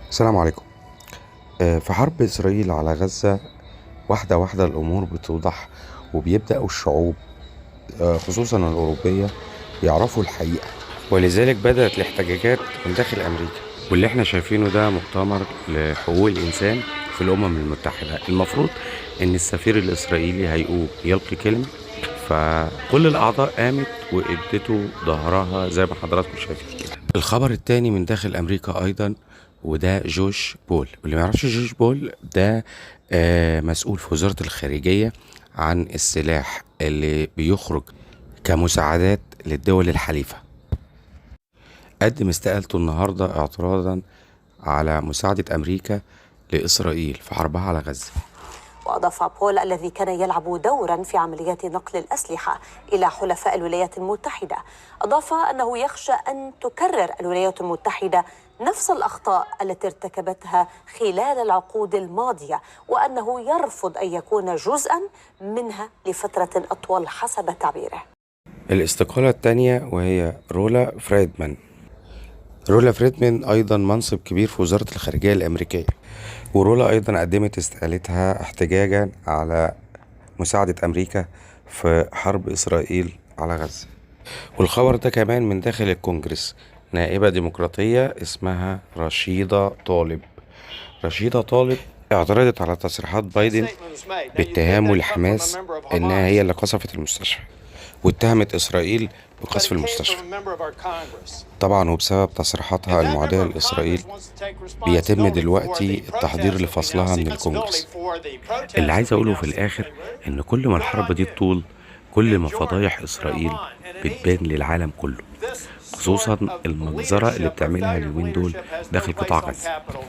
السلام عليكم. في حرب إسرائيل على غزة، واحدة واحدة الأمور بتوضح، وبيبدأ الشعوب خصوصا الأوروبية يعرفوا الحقيقة، ولذلك بدأت الاحتجاجات من داخل أمريكا. واللي احنا شايفينه ده مؤتمر لحقوق الإنسان في الأمم المتحدة. المفروض إن السفير الإسرائيلي هيقوم يلقي كلمة، فكل الأعضاء قامت وادته ظهرها زي ما حضراتكم شايفين كده. الخبر التاني من داخل أمريكا أيضا، وده جوش بول. واللي ما يعرفش جوش بول ده مسؤول في وزارة الخارجية عن السلاح اللي بيخرج كمساعدات للدول الحليفة. قدم استقالته النهاردة اعتراضا على مساعدة أمريكا لإسرائيل في حربها على غزة. وأضاف بول الذي كان يلعب دورا في عمليات نقل الأسلحة إلى حلفاء الولايات المتحدة، أضاف أنه يخشى أن تكرر الولايات المتحدة نفس الأخطاء التي ارتكبتها خلال العقود الماضية، وأنه يرفض أن يكون جزءا منها لفترة أطول حسب تعبيره. الاستقالة الثانية وهي رولا فريدمان. رولا فريدمان أيضا منصب كبير في وزارة الخارجية الأمريكية، ورولا أيضا قدمت استقالتها احتجاجا على مساعدة أمريكا في حرب إسرائيل على غزة. والخبر ده كمان من داخل الكونجرس، نائبة ديمقراطية اسمها رشيدة طالب. رشيدة طالب اعترضت على تصريحات بايدن باتهامه لحماس إنها هي اللي قصفت المستشفى، واتهمت إسرائيل بقصف المستشفى. طبعا وبسبب تصريحاتها المعادية لإسرائيل بيتم دلوقتي التحضير لفصلها من الكونجرس. اللي عايز أقوله في الآخر إن كل ما الحرب دي تطول، كل ما فضايح إسرائيل بتبان للعالم كله، خصوصا المجزرة اللي بتعملها اليومين دول داخل قطاع غزة.